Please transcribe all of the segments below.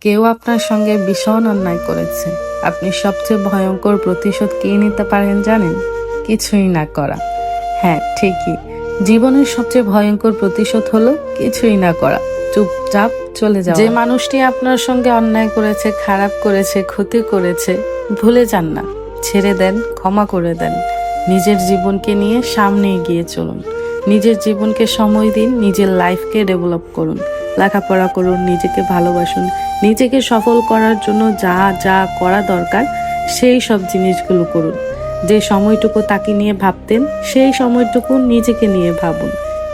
কেউ আপনার সঙ্গে ভীষণ অন্যায় করেছে, আপনি সবচেয়ে ভয়ঙ্কর প্রতিশোধ কি নিতে পারেন জানেন? কিছুই না করা। হ্যাঁ, ঠিকই, জীবনের সবচেয়ে ভয়ঙ্কর প্রতিশোধ হলো কিছুই না করা, চুপচাপ চলে যাওয়া। যে মানুষটি আপনার সঙ্গে অন্যায় করেছে, খারাপ করেছে, ক্ষতি করেছে, ভুলে যান না, ছেড়ে দেন, ক্ষমা করে দেন। নিজের জীবনকে নিয়ে সামনে এগিয়ে চলুন। নিজের জীবনকে সময় দিন, নিজের লাইফকে ডেভেলপ করুন, লেখাপড়া করুন, নিজেকে ভালোবাসুন। নিজেকে সফল করার জন্য যা যা করা দরকার সেই সব জিনিসগুলো করুন। যে সময়টুকু তাকে নিয়ে ভাবতেন সেই সময়টুকু নিজেকে নিয়ে ভাবুন।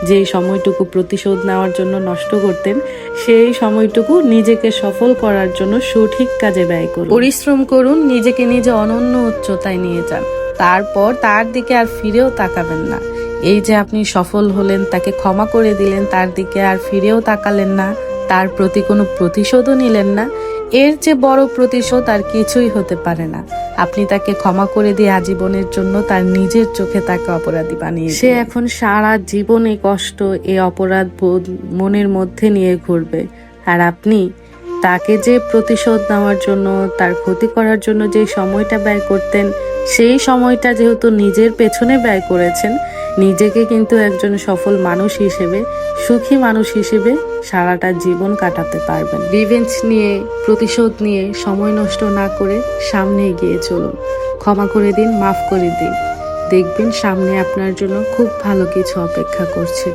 যে সময়টুকু প্রতিশোধ নেওয়ার জন্য নষ্ট করতেন সেই সময়টুকু নিজেকে সফল করার জন্য সঠিক কাজে ব্যয় করুন। পরিশ্রম করুন, নিজেকে নিজে অনন্য উচ্চতায় নিয়ে যান। তারপর তার দিকে আর ফিরেও তাকাবেন না। এই যে আপনি সফল হলেন, তাকে ক্ষমা করে দিলেন, তার দিকে আর ফিরেও তাকালেন না, তার প্রতি কোনো প্রতিশোধও নিলেন না, এর যে বড় প্রতিশোধ আর কিছুই হতে পারে না। আপনি তাকে ক্ষমা করে দিয়ে আজীবনের জন্য তার নিজের চোখে তাকে অপরাধী বানিয়ে সে এখন সারা জীবন এই কষ্ট, এই অপরাধ বোধ মনের মধ্যে নিয়ে ঘুরবে। আর আপনি তাকে যে প্রতিশোধ নেওয়ার জন্য, তার ক্ষতি করার জন্য যে সময়টা ব্যয় করতেন, সেই সময়টা যেহেতু নিজের পেছনে ব্যয় করেছেন, নিজেকে কিন্তু একজন সফল মানুষ হিসেবে, সুখী মানুষ হিসেবে সারাটা জীবন কাটাতে পারবেন। রিভেঞ্জ নিয়ে, প্রতিশোধ নিয়ে সময় নষ্ট না করে সামনে এগিয়ে চলুন। ক্ষমা করে দিন, মাফ করে দিন, দেখবেন সামনে আপনার জন্য খুব ভালো কিছু অপেক্ষা করছে।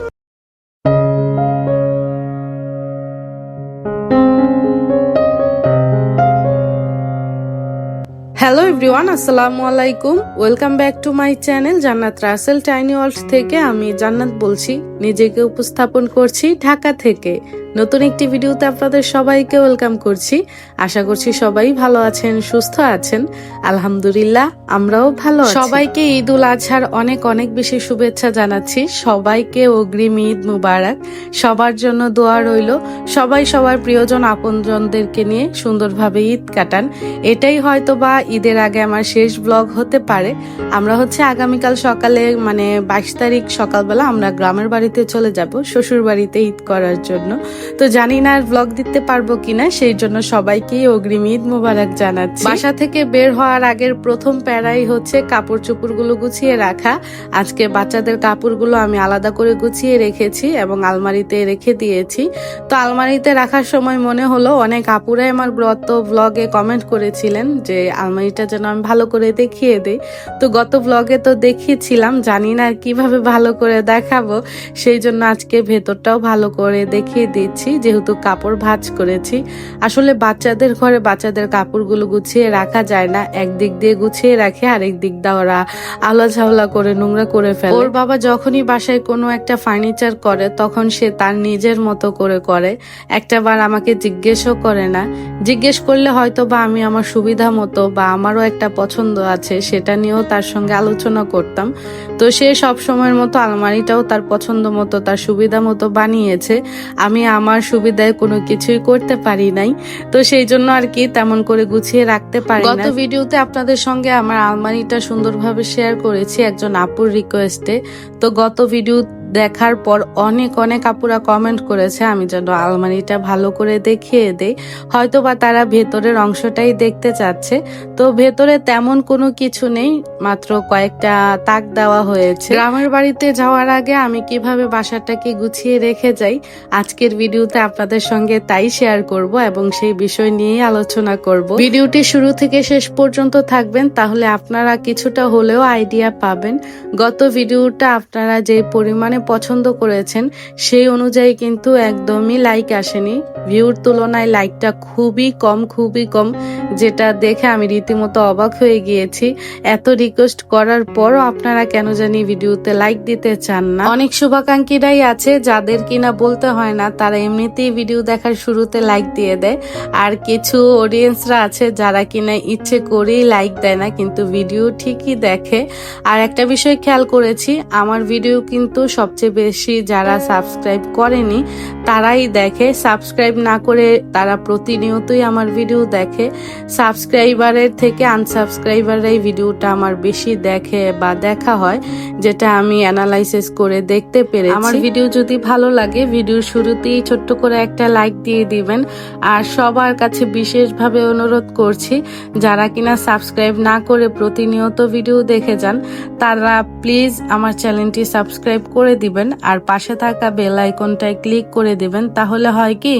হ্যালো এভরিওয়ান, আসসালামু আলাইকুম। Welcome back to my channel জান্নাত রাসেল টাইনি ওয়ার্ল্ড থেকে। আমি জান্নাত বলছি, নিজেকে উপস্থাপন করছি ঢাকা থেকে। নতুন একটি ভিডিওতে আপনাদের সবাইকে ওয়েলকাম করছি। আশা করছি সবাই ভালো আছেন, সুস্থ আছেন। আলহামদুলিল্লাহ, আমরাও ভালো আছি। সবাইকে ঈদ উল আজহার অনেক অনেক বেশি শুভেচ্ছা জানাচ্ছি। সবাইকে অগ্রিম ঈদ মুবারক। সবার জন্য দোয়া রইল, সবাই সবার প্রিয়জন আপনজনদেরকে নিয়ে সুন্দরভাবে ঈদ কাটান। এটাই হয়তো বা ঈদের আগে আমার শেষ ব্লগ হতে পারে। আমরা আগামীকাল সকালে 22 তারিখ সকালবেলা আমরা গ্রামের বাড়িতে চলে যাব, শ্বশুর বাড়িতে ঈদ করার জন্য। তো জানি না আর ব্লগ দিতে পারবো কিনা, সেই জন্য সবাইকেই অগ্রিম ঈদ মুবারক জানাচ্ছি। বাসা থেকে বের হওয়ার আগের প্রথম প্যারাই হচ্ছে কাপড় চোপড়গুলো গুছিয়ে রাখা। আজকে বাচ্চাদের কাপড়গুলো আমি আলাদা করে গুছিয়ে রেখেছি এবং আলমারিতে রেখে দিয়েছি। তো আলমারিতে রাখার সময় মনে হলো, অনেক আপুরাই আমার গত ব্লগে কমেন্ট করেছিলেন যে আলমারিটা যেন আমি ভালো করে দেখিয়ে দিই। তো গত ব্লগে তো দেখিয়েছিলাম, জানি না কিভাবে ভালো করে দেখাবো, সেই জন্য আজকে ভেতরটাও ভালো করে দেখিয়ে দিচ্ছি, যেহেতু কাপড় ভাঁজ করেছি। আসলে বাচ্চাদের ঘরে বাচ্চাদের কাপড়গুলো গুছিয়ে রাখা যায় না, একদিক দিয়ে গুছিয়ে রাখে, আরেক দিক দিয়ে ওরা আলা ঝাওলা করে নোংরা করে ফেলে। ওর বাবা যখনই বাসায় কোনো একটা ফার্নিচার করে, তখন সে তার নিজের মতো করে একটাবার আমাকে জিজ্ঞেসও করে না। জিজ্ঞেস করলে হয়তো বা আমি আমার সুবিধা মতো বা আমারও একটা পছন্দ আছে সেটা নিয়েও তার সঙ্গে আলোচনা করতাম। তো সে সব সময়ের মতো আলমারিটাও তার পছন্দ মতো, তার সুবিধা মতো বানিয়েছে। আমি আমার সুবিধায় কোনো কিছুই করতে পারি নাই, তো সেই জন্য আর কি তেমন করে গুছিয়ে রাখতে পারি না। গত ভিডিওতে আপনাদের সঙ্গে আমার আলমারিটা সুন্দরভাবে শেয়ার করেছি একজন আপুর রিকোয়েস্টে। তো গত ভিডিও দেখার পর অনেক অনেক আপুরা কমেন্ট করেছে আমি যেন আলমারিটা ভালো করে দেখিয়ে দেই, হয়তো বা তারা ভেতরের অংশটাই দেখতে চাচ্ছে। তো ভেতরে তেমন কোনো কিছু নেই, মাত্র কয়েকটা তাক দেওয়া হয়েছে। গ্রামের বাড়িতে যাওয়ার আগে আমি কিভাবে বাসাটাকে গুছিয়ে রেখে যাই, আজকের ভিডিওতে আপনাদের সঙ্গে তাই শেয়ার করব এবং সেই বিষয় নিয়েই আলোচনা করব। ভিডিওটি শুরু থেকে শেষ পর্যন্ত থাকবেন, তাহলে আপনারা কিছুটা হলেও আইডিয়া পাবেন। গত ভিডিওটা আপনারা যে পরিমাণে পছন্দ করেছেন সেই অনুযায়ী কিন্তু একদমই লাইক আসেনি। ভিউর তুলনায় লাইকটা খুবই কম, যেটা দেখে আমি রীতিমতো অবাক হয়ে গিয়েছি। এত রিকোয়েস্ট করার পরও আপনারা কেন জানি ভিডিওতে লাইক দিতে চান না। অনেক শুভাকাঙ্ক্ষীরাই আছে যাদের কিনা বলতে হয় না, তারা এমনিতেই ভিডিও দেখার শুরুতে লাইক দিয়ে দেয়। আর কিছু অডিয়েন্সরা আছে যারা কিনা ইচ্ছে করেই লাইক দেয় না, কিন্তু ভিডিও ঠিকই দেখে। আর একটা বিষয় খেয়াল করেছি, আমার ভিডিও কিন্তু সব সবচেয়ে বেশি যারা সাবস্ক্রাইব করেনি তারাই দেখে, সাবস্ক্রাইব না করে তারা প্রতিনিয়তই আমার ভিডিও দেখে। সাবস্ক্রাইবারের থেকে আনসাবস্ক্রাইবাররাই ভিডিওটা আমার বেশি দেখে বা দেখা হয়, যেটা আমি অ্যানালাইসিস করে দেখতে পেরেছি। আমার ভিডিও যদি ভালো লাগে ভিডিওর শুরুতেই ছোট্ট করে একটা লাইক দিয়ে দিবেন। আর সবার কাছে বিশেষভাবে অনুরোধ করছি, যারা কিনা সাবস্ক্রাইব না করে প্রতিনিয়ত ভিডিও দেখে যান তারা প্লিজ আমার চ্যানেলটি সাবস্ক্রাইব করে দিবেন আর পাশে থাকা বেল আইকনটায় ক্লিক করে দিবেন। তাহলে হয় কি,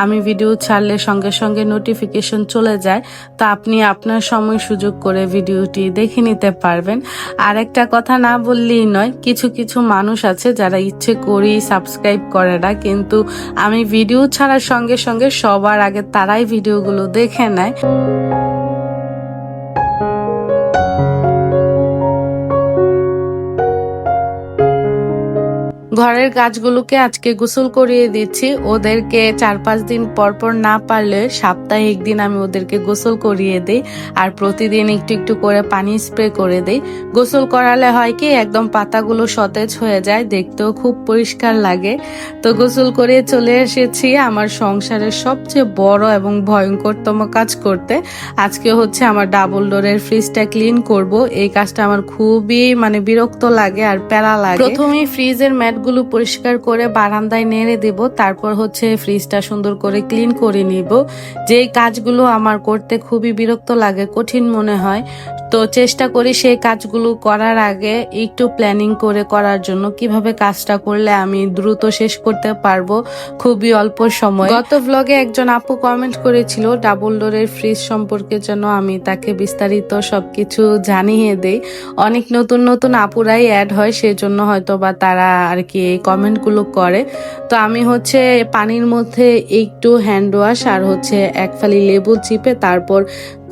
আমি ভিডিও ছাড়লে সঙ্গে সঙ্গে নোটিফিকেশন চলে যায়, তো আপনি আপনার সময় সুযোগ করে ভিডিওটি দেখে নিতে পারবেন। আর একটা কথা না বললেই নয়, কিছু কিছু মানুষ আছে যারা ইচ্ছে করেই সাবস্ক্রাইব করে না, কিন্তু আমি ভিডিও ছাড়ার সঙ্গে সঙ্গে সবার আগে তারাই ভিডিওগুলো দেখে নেয়। ঘরের গাছগুলোকে আজকে গোসল করিয়ে দিচ্ছি। ওদেরকে 4-5 দিন পর পর না পারলে সপ্তাহে একদিন আমি ওদেরকে গোসল করিয়ে দিই আর প্রতিদিন একটু একটু করে পানি স্প্রে করে দিই। গোসল করালে হয় কি, একদম পাতাগুলো সতেজ হয়ে যায়, দেখতেও খুব পরিষ্কার লাগে। তো গোসল করে চলে এসেছি আমার সংসারের সবচেয়ে বড় এবং ভয়ঙ্করতম কাজ করতে। আজকে হচ্ছে আমার ডাবল ডোরের ফ্রিজটা ক্লিন করব। এই কাজটা আমার খুবই বিরক্ত লাগে আর প্যারা লাগে। প্রথমেই ফ্রিজের ম্যাটগুলো পরিষ্কার করে বারান্দায় নেড়ে দেব, তারপর হচ্ছে ফ্রিজটা সুন্দর করে ক্লিন করে নিব। যেই কাজগুলো আমার করতে খুবই বিরক্ত লাগে, কঠিন মনে হয়, তো চেষ্টা করি সেই কাজগুলো করার আগে একটু প্ল্যানিং করে করার জন্য, কিভাবে কাজটা করলে আমি দ্রুত শেষ করতে পারবো খুবই অল্প সময়। গত ব্লগে একজন আপু কমেন্ট করেছিল ডাবল ডোরের ফ্রিজ সম্পর্কে যেন আমি তাকে বিস্তারিত সবকিছু জানিয়ে দেই। অনেক নতুন নতুন আপুরাই অ্যাড হয়, সেজন্য হয়তো বা তারা আর কি এই কমেন্টগুলো করে। তো আমি হচ্ছে পানির মধ্যে একটু হ্যান্ড ওয়াশ আর হচ্ছে এক ফালি লেবু চিপে তারপর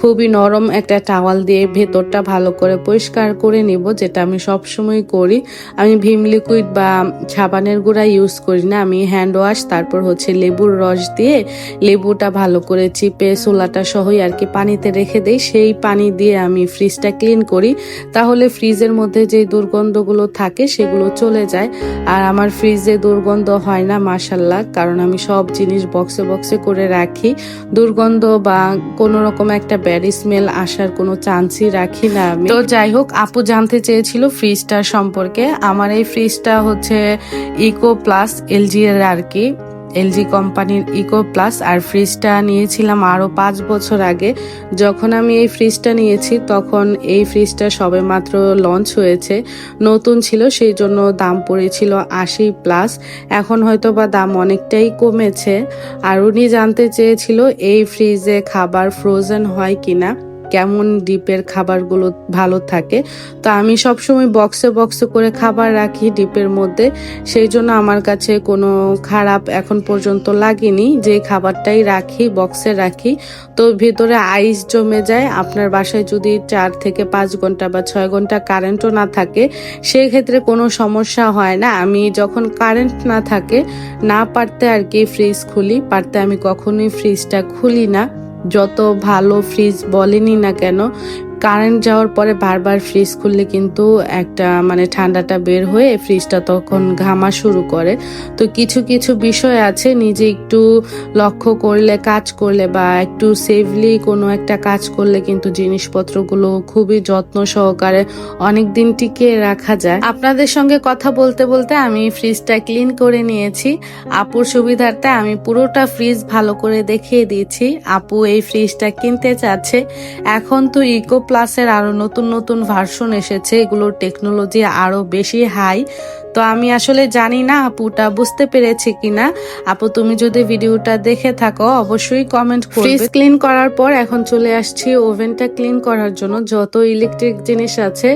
খুবই নরম একটা টাওয়াল দিয়ে ভেতরটা ভালো করে পরিষ্কার করে নিব, যেটা আমি সব সময় করি। আমি ভীম লিকুইড বা সাবানের গুঁড়া ইউজ করি না, আমি হ্যান্ড ওয়াশ তারপর হচ্ছে লেবুর রস দিয়ে লেবুটা ভালো করে চিপে সোলাটা সহই আর কি পানিতে রেখে দেই। সেই পানি দিয়ে আমি ফ্রিজটা ক্লিন করি, তাহলে ফ্রিজের মধ্যে যে দুর্গন্ধগুলো থাকে সেগুলো চলে যায়। আর আমার ফ্রিজে দুর্গন্ধ হয় না মাশাল্লাহ, কারণ আমি সব জিনিস বক্সে বক্সে করে রাখি। দুর্গন্ধ বা কোনো রকম একটা ব্যাড স্মেল আসার কোনো চান্সই রাখি না আমি। তো যাই হোক, আপু জানতে চেয়েছিল ফ্রিজটার সম্পর্কে। আমার এই ফ্রিজটা হচ্ছে ইকো প্লাস এলজি এর আর কি, এলজি কোম্পানির ইকো প্লাস। আর ফ্রিজটা নিয়েছিলাম আরো 5 বছর আগে। যখন আমি এই ফ্রিজটা নিয়েছি তখন এই ফ্রিজটা সবে মাত্র লঞ্চ হয়েছে, নতুন ছিল, সেই জন্য দাম পড়েছিল 80+। এখন হয়তো বা দাম অনেকটাই কমেছে। আর উনি জানতে চেয়েছিল এই ফ্রিজে খাবার ফ্রোজেন হয় কিনা, কেমন ডিপের খাবারগুলো ভালো থাকে। তো আমি সবসময় বক্সে বক্সে করে খাবার রাখি ডিপের মধ্যে, সেই জন্য আমার কাছে কোনো খারাপ এখন পর্যন্ত লাগেনি। যে খাবারটাই রাখি বক্সে রাখি, তো ভেতরে আইস জমে যায়। আপনার বাসায় যদি 4 থেকে 5 ঘন্টা বা 6 ঘন্টা কারেন্টও না থাকে, সেই ক্ষেত্রে কোনো সমস্যা হয় না। আমি যখন কারেন্ট না থাকে, না পারতে আর কি ফ্রিজ খুলি, পারতে আমি কখনোই ফ্রিজটা খুলি না। যত ভালো ফ্রিজ বলেনি না কেন, কারেন্ট যাওয়ার পরে বারবার ফ্রিজ খুললে কিন্তু একটা ঠান্ডাটা বের হয়ে ফ্রিজটা তখন ঘামা শুরু করে। তো কিছু কিছু বিষয় আছে, নিজে একটু লক্ষ্য করলে কাজ করলে বা একটু সেফলি কোনো একটা কাজ করলে কিন্তু জিনিসপত্রগুলো খুবই যত্ন সহকারে অনেক দিন টিকিয়ে রাখা যায়। আপনাদের সঙ্গে কথা বলতে বলতে আমি ফ্রিজটা ক্লিন করে নিয়েছি। আপুর সুবিধার্থে আমি পুরোটা ফ্রিজ ভালো করে দেখিয়ে দিয়েছি। আপু এই ফ্রিজটা কিনতে চাচ্ছে। এখন তো ইকো প্লাসের আরো নতুন নতুন ভার্সন এসেছে, এগুলোর টেকনোলজি আরো বেশি হাই। তো আমি আসলে জানি না আপুটা বুঝতে পেরেছে কিনা। আপু তুমি যদি ভিডিওটা দেখে থাকো অবশ্যই কমেন্ট করবে। ফ্রিজ ক্লিন করার পর এখন চলে আসছি ওভেনটা ক্লিন করার জন্য। যত ইলেকট্রিক জিনিস আছে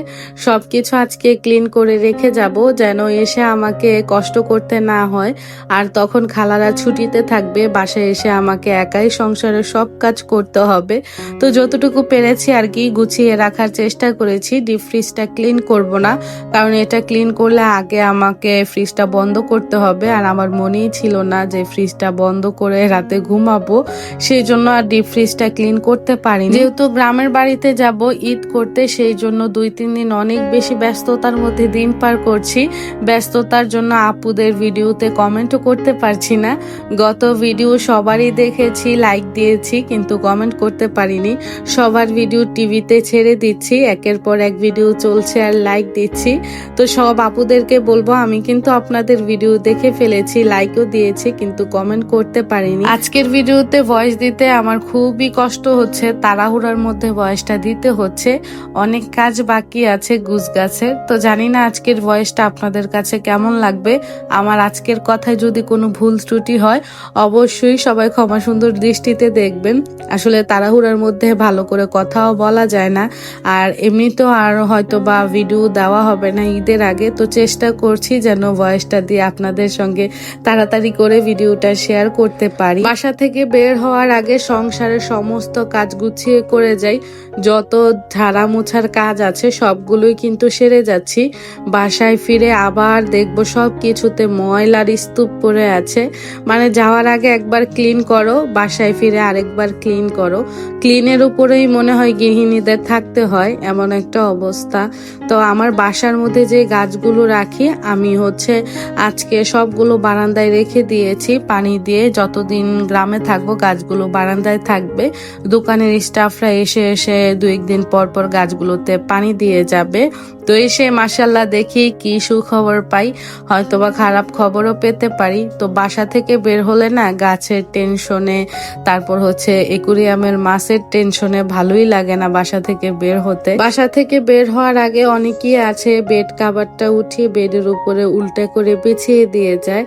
সবকিছু আজকে ক্লিন করে রেখে যাব, যেন এসে আমাকে কষ্ট করতে না হয়। আর তখন খালারা ছুটিতে থাকবে, বাসায় এসে আমাকে একাই সংসারের সব কাজ করতে হবে। তো যতটুকু পেরেছি আর কি গুছিয়ে রাখার চেষ্টা করেছি। ডিপ ফ্রিজটা ক্লিন করব না, কারণ এটা ক্লিন করলে আগে আমাকে ফ্রিজটা বন্ধ করতে হবে, আর আমার মনেই ছিল না যে ফ্রিজটা বন্ধ করে রাতে ঘুমাবো, সেই জন্য আর ডিপ ফ্রিজটা ক্লিন করতে পারিনি। যেহেতু গ্রামের বাড়িতে যাব ঈদ করতে, সেই জন্য 2-3 দিন অনেক বেশি ব্যস্ততার মধ্যে দিন পার করছি। ব্যস্ততার জন্য আপুদের ভিডিওতে কমেন্টও করতে পারছি না। গত ভিডিও সবারই দেখেছি, লাইক দিয়েছি, কিন্তু কমেন্ট করতে পারিনি। সবার ভিডিও টিভিতে ছেড়ে দিচ্ছি, একের পর এক ভিডিও চলছে আর লাইক দিচ্ছি। তো সব আপুদেরকে বলবো, আমি কিন্তু আপনাদের ভিডিও দেখে ফেলেছি, লাইকও দিয়েছি, কিন্তু কমেন্ট করতে পারিনি। আজকের ভিডিওতে ভয়েস দিতে আমার খুবই কষ্ট হচ্ছে, তাড়াহুড়ার মধ্যে ভয়েসটা দিতে হচ্ছে, অনেক কাজ বাকি আছে গুছগাছের। তো জানি না আজকের ভয়েসটা আপনাদের কাছে কেমন লাগবে। আমার আজকের কথায় যদি কোনো ভুল ত্রুটি হয়, অবশ্যই সবাই ক্ষমা সুন্দর দৃষ্টিতে দেখবেন। আসলে তাড়াহুড়ার মধ্যে ভালো করে কথাও বলা যায় না, আর এমনিতেও আর হয়তো বা ভিডিও দেওয়া হবে না ঈদের আগে। তো চেষ্টা করছি যেন ভয়েসটা দিয়ে আপনাদের সঙ্গে তাড়াতাড়ি করে ভিডিওটা শেয়ার করতে পারি। বাসা থেকে বের হওয়ার আগে সংসারের সমস্ত কাজ গুছিয়ে করে যাই, যত ঝাড়া মোছার কাজ আছে সবগুলোই কিন্তু সেরে যাচ্ছি। বাসায় ফিরে আবার দেখবো সব কিছুতে ময়লার স্তূপ পড়ে আছে, মানে যাওয়ার আগে একবার ক্লিন করো, বাসায় ফিরে আরেকবার ক্লিন করো। ক্লিনের উপরেই মনে হয় গৃহিণীদের থাকতে হয়, এমন একটা অবস্থা। তো আমার বাসার মধ্যে যে গাছগুলো রাখি, আমি আজকে সবগুলো বারান্দায় রেখে দিয়েছি পানি দিয়ে। যতদিন গ্রামে থাকবো গাছগুলো বারান্দায় থাকবে, দোকানের স্টাফরা এসে এসে 2-1 দিন পর পর গাছগুলোতে পানি দিয়ে যাবে। তো এসে মাশাল্লাহ দেখি কি সুখবর পাই, হয়তোবা খারাপ খবরও পেতে পারি। তো বাসা থেকে বের হলে না গাছের টেনশনে, তারপর একুরিয়ামের মাছের টেনশনে ভালোই লাগে না বাসা থেকে বের হতে। বাসা থেকে বের হওয়ার আগে অনেকেই আছে বেড কাভারটা উঠিয়ে বেডের উপরে উল্টে করে বিছিয়ে দিয়ে যায়।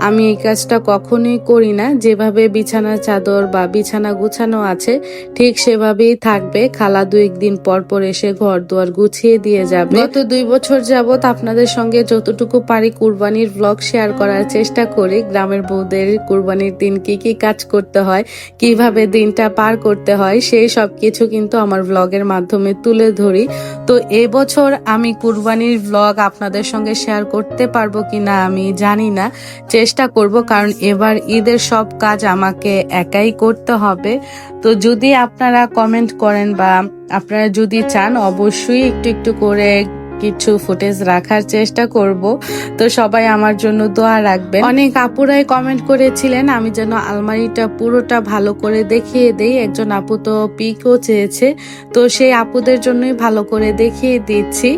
আমি এই কাজটা কখনোই করি না। যেভাবে বিছানার চাদর বা বিছানা গুছানো আছে ঠিক সেভাবেই থাকবে। খালা 2-1 দিন পর পর এসে ঘর দুয়ার গুছিয়ে দিয়ে যাবে। গত 2 বছর যাবত আপনাদের সঙ্গে যতটুকু পারি কুরবানির ব্লগ শেয়ার করার চেষ্টা করি। গ্রামের বউদের কুরবানির দিন কি কি কাজ করতে হয়, কিভাবে দিনটা পার করতে হয়, সেই সব কিছু কিন্তু আমার ব্লগের মাধ্যমে তুলে ধরি। তো এবছর আমি কুরবানির ব্লগ আপনাদের সঙ্গে শেয়ার করতে পারবো কিনা আমি জানি না, চেষ্টা করব, কারণ এবার ঈদের সব কাজ আমাকে একাই করতে হবে। তো যদি আপনারা কমেন্ট করেন বা আপনারা যদি চান, অবশ্যই একটু একটু করে কিছু ফুটেজ রাখার চেষ্টা করব। তো সবাই আমার জন্য দোয়া রাখবেন। অনেক আপুরাই কমেন্ট করেছিলেন আমি যেন আলমারিটা পুরোটা ভালো করে দেখিয়ে দেই। একজন আপু তো পিকও চেয়েছে, তো সেই আপুদের জন্যই ভালো করে দেখিয়ে দিচ্ছি।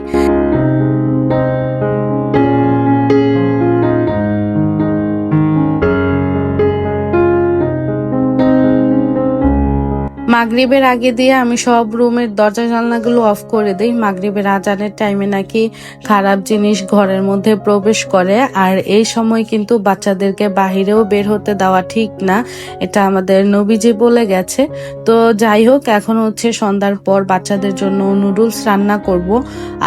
মাগরিবের আগে দিয়ে আমি সব রুমের দরজা জানলাগুলো অফ করে দেই। মাগরিবের আজানের টাইমে নাকি খারাপ জিনিস ঘরের মধ্যে প্রবেশ করে, আর এই সময় কিন্তু বাচ্চাদেরকে বাহিরেও বের হতে দেওয়া ঠিক না, এটা আমাদের নবীজি বলে গেছে। তো যাই হোক, এখন সন্ধ্যার পর বাচ্চাদের জন্য নুডলস রান্না করব।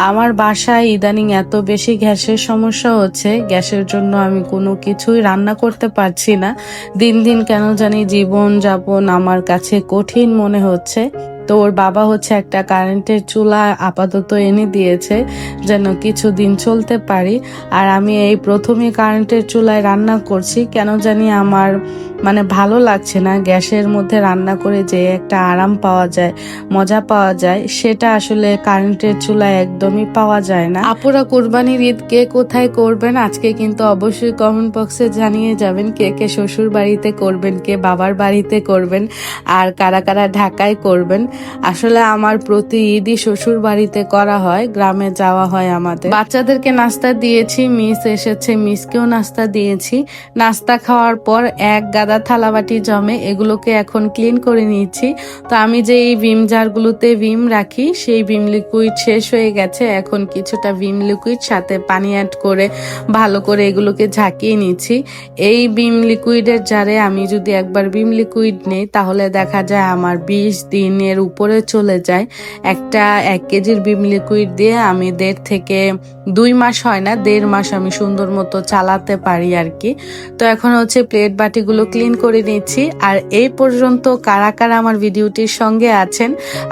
আমার বাসায় ইদানিং এত বেশি গ্যাসের সমস্যা হচ্ছে, গ্যাসের জন্য আমি কোনো কিছুই রান্না করতে পারছি না। দিন দিন কেন জানি জীবন যাপন আমার কাছে কঠিন মনে হচ্ছে। তো ওর বাবা একটা কারেন্টের চুলা আপাতত এনে দিয়েছে যেন কিছুদিন চলতে পারি। আর আমি এই প্রথমে কারেন্টের চুলায় রান্না করছি, কেন জানি আমার ভালো লাগছে না। গ্যাসের মধ্যে রান্না করে যে একটা আরাম পাওয়া যায়, মজা পাওয়া যায়, সেটা আসলে কারেন্টের চুলায় একদমই পাওয়া যায় না। আপুরা কুরবানির ঈদ কে কোথায় করবেন আজকে কিন্তু অবশ্যই কমেন্ট বক্সে জানিয়ে যাবেন। কে কে শ্বশুর বাড়িতে করবেন, কে বাবার বাড়িতে করবেন, আর কারা কারা ঢাকায় করবেন। আসলে আমার প্রতি ঈদই শ্বশুর বাড়িতে করা হয়, গ্রামে যাওয়া হয় আমাদের। বাচ্চাদেরকে নাস্তা দিয়েছি, মিস এসেছে, মিসকেও নাস্তা দিয়েছি। নাস্তা খাওয়ার পর এক গাদা থালাবাটি জমে, এগুলোকে এখন ক্লিন করে নিচ্ছি। তো আমি যে এই ভিম জারগুলোতে ভিম রাখি, সেই ভিম লিকুইড শেষ হয়ে গেছে। এখন কিছুটা ভিম লিকুইড সাথে পানি অ্যাড করে ভালো করে এগুলোকে ঝাঁকিয়ে নিচ্ছি। এই ভিম লিকুইডের জারে আমি যদি একবার ভিম লিকুইড নেই, তাহলে দেখা যায় আমার 20 দিনের উপরে চলে যায়। 1 কেজির ভিম লিকুইড দিয়ে আমি 1.5 থেকে 2 মাস হয় না, 1.5 মাস আমি সুন্দর মতো চালাতে পারি আর কি। তো এখন প্লেট বাটিগুলো ক্লিন করে নিচ্ছি। আর এই পর্যন্ত কারা কারা আমার ভিডিওটির সঙ্গে আছেন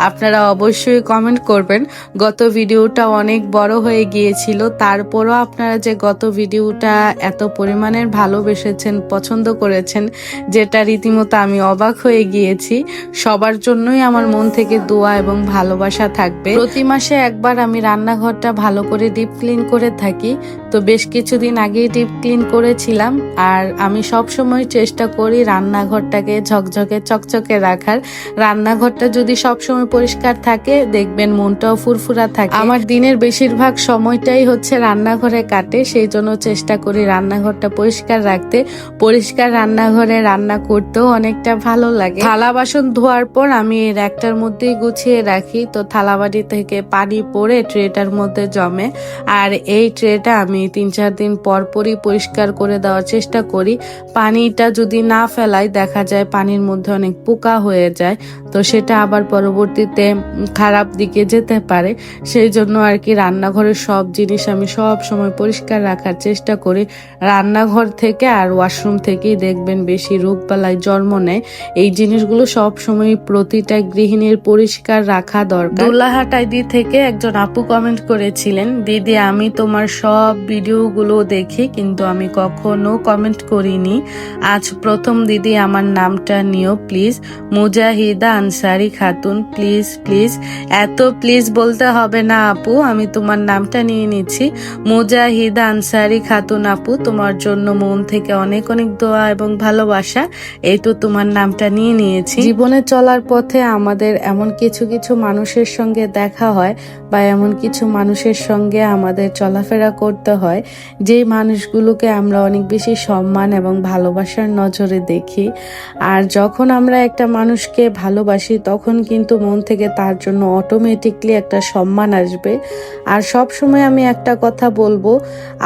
আপনারা অবশ্যই কমেন্ট করবেন। গত ভিডিওটা অনেক বড় হয়ে গিয়েছিল, তারপরও আপনারা যে গত ভিডিওটা এত পরিমাণের ভালোবেসেছেন, পছন্দ করেছেন, যেটা রীতিমতো আমি অবাক হয়ে গিয়েছি। সবার জন্যই আমার মন থেকে দোয়া এবং ভালোবাসা থাকবে। প্রতি মাসে একবার আমি রান্নাঘরটা ভালো করে ডিপ ক্লিন করে থাকি, তো বেশ কিছুদিন আগেই ডিপ ক্লিন করেছিলাম। আর আমি সব সময় চেষ্টা করি রান্নাঘরটাকে ঝকঝকে চকচকে রাখার। রান্নাঘরটা যদি সব সময় পরিষ্কার থাকে দেখবেন মনটাও ফুরফুরা থাকে। আমার দিনের বেশিরভাগ সময়টাই হচ্ছে রান্নাঘরে কাটে, সেই জন্য চেষ্টা করি রান্নাঘরটা পরিষ্কার রাখতে। পরিষ্কার রান্নাঘরে রান্না করতেও অনেকটা ভালো লাগে। থালা বাসন ধোয়ার পর আমি এই র্যাকটার মধ্যেই গুছিয়ে রাখি, তো থালাবাটি থেকে পানি পড়ে ট্রেটার মধ্যে জমে। আর এই ট্রেটা আমি 3-4 দিন পর পরই পরিষ্কার করে দেওয়ার চেষ্টা করি। পানিটা যদি না ফেলাই দেখা যায় পানির মধ্যে অনেক পোকা হয়ে যায়, তো সেটা আবার পরবর্তীতে খারাপ দিকে যেতে পারে। সেই জন্য আর কি রান্নাঘরের সব জিনিস আমি সব সময় পরিষ্কার রাখার চেষ্টা করি। রান্নাঘর থেকে আর ওয়াশরুম থেকেই দেখবেন বেশি রোগবালাই জন্ম নেয়। এই জিনিসগুলো সব সময় প্রতিটা গৃহিণীর পরিষ্কার রাখা দরকার। দুলাহাট আইডি থেকে একজন আপু কমেন্ট করেছিলেন, দিদি আমি তোমার সব ভিডিওগুলো দেখি কিন্তু আমি কখনো কমেন্ট করিনি, আজ প্রথম দিদি আমার নামটা নিও please. Mujahida Ansari Khatun, please please. এত প্লিজ বলতে হবে না আপু, আমি তোমার নামটা নিয়ে নিচ্ছি। মুজাহিদা আনসারি খাতুন আপু, তোমার জন্য মন থেকে অনেক অনেক দোয়া এবং ভালোবাসা। এই তো তোমার নামটা নিয়ে নিয়েছি। জীবনে চলার পথে আমাদের এমন কিছু কিছু মানুষের সঙ্গে দেখা হয় বা এমন কিছু মানুষের সঙ্গে আমাদের চলাফেরা করতে হয় যে মানুষগুলোকে আমরা অনেক বেশি সম্মান এবং ভালোবাসার নজরে দেখি। আর যখন আমরা একটা মানুষকে ভালোবাসি তখন কিন্তু মন থেকে তার জন্য অটোমেটিকলি একটা সম্মান আসবে। আর সব সময় আমি একটা কথা বলবো,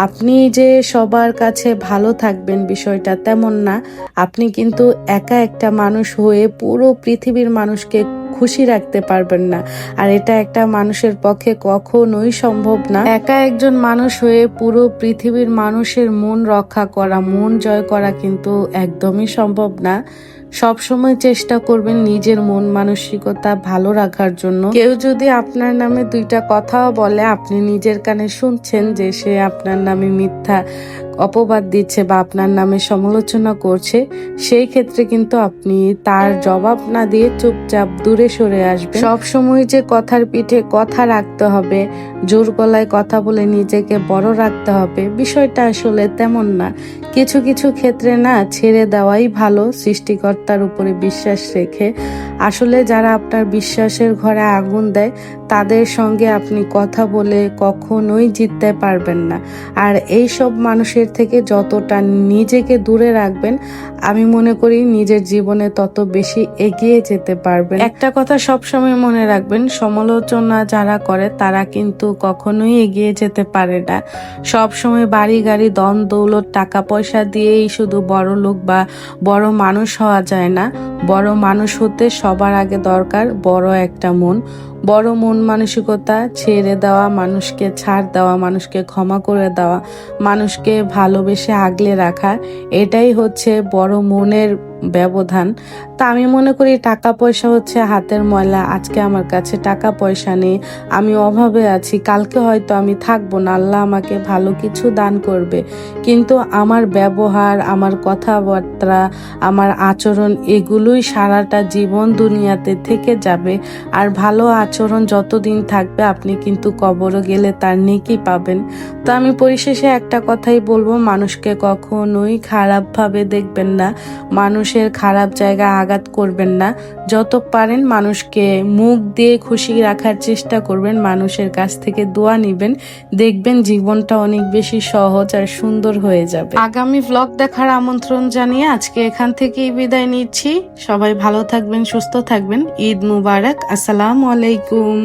আপনি যে সবার কাছে ভালো থাকবেন বিষয়টা তেমন না। আপনি কিন্তু একা একটা মানুষ হয়ে পুরো পৃথিবীর মানুষকে খুশি রাখতে পারবেন না, আর এটা একটা মানুষের পক্ষে কখনোই সম্ভব না। একা একজন মানুষ হয়ে পুরো পৃথিবীর মানুষের মন রক্ষা করা, মন জয় করা কিন্তু একদমই সম্ভব না। সব সময় চেষ্টা করবেন নিজের মন মানসিকতা ভালো রাখার জন্য। কেউ যদি আপনার নামে 2টা কথাও বলে, আপনি নিজের কানে শুনছেন যে সে আপনার নামে মিথ্যা অপবাদ দিচ্ছে বা আপনার নামে সমালোচনা করছে, সেই ক্ষেত্রে কিন্তু আপনি তার জবাব না দিয়ে চুপচাপ দূরে সরে আসবেন। সব সময় যে কথার পিঠে কথা রাখতে হবে, জোর গলায় কথা বলে নিজেকে বড় রাখতে হবে, বিষয়টা আসলে তেমন না। কিছু কিছু ক্ষেত্রে না ছেড়ে দেওয়াই ভালো, সৃষ্টিকর্তার উপরে বিশ্বাস রেখে। আসলে যারা আপনার বিশ্বাসের ঘরে আগুন দেয় তাদের সঙ্গে আপনি কথা বলে কখনোই জিততে পারবেন না। আর এই সব মানুষের থেকে যতটা নিজেকে দূরে রাখবেন, আমি মনে করি নিজের জীবনে তত বেশি এগিয়ে যেতে পারবেন। একটা কথা সবসময় মনে রাখবেন, সমালোচনা যারা করে তারা কিন্তু কখনোই এগিয়ে যেতে পারে না। সব সময় বাড়ি গাড়ি ধন দৌলত টাকা পয়সা দিয়েই শুধু বড় লোক বা বড় মানুষ হওয়া যায় না। বড় মানুষ হতে সবার আগে দরকার বড় একটা মন, বড় মন মানসিকতা, ছেড়ে দেওয়া, মানুষকে ছাড় দেওয়া, মানুষকে ক্ষমা করে দেওয়া, মানুষকে ভালোবেসে আগলে রাখা, এটাই হচ্ছে বড় মনের ব্যবধান। তা আমি মনে করি টাকা পয়সা হচ্ছে হাতের ময়লা। আজকে আমার কাছে টাকা পয়সা নেই, আমি অভাবে আছি, কালকে হয়তো আমি থাকবো না, আল্লাহ আমাকে ভালো কিছু দান করবে, কিন্তু আমার ব্যবহার, আমার কথাবার্তা, আমার আচরণ এগুলোই সারাটা জীবন দুনিয়াতে থেকে যাবে। আর ভালো আচরণ যতদিন থাকবে আপনি কিন্তু কবরে গেলে তার নেকি পাবেন। তো আমি পরিশেষে একটা কথাই বলবো, মানুষকে কখনোই খারাপভাবে দেখবেন না, মানুষের খারাপ জায়গায় আঘাত করবেন না। যত পারেন মানুষকে মুখ দিয়ে খুশি রাখার চেষ্টা করবেন, মানুষের কাছ থেকে দোয়া নিবেন, দেখবেন জীবনটা অনেক বেশি সহজ আর সুন্দর হয়ে যাবে। আগামী ভ্লগ দেখার আমন্ত্রণ জানিয়ে আজকে এখান থেকেই বিদায় নিচ্ছি। সবাই ভালো থাকবেন, সুস্থ থাকবেন। ঈদ মুবারক। আসসালামু আলাইকুম।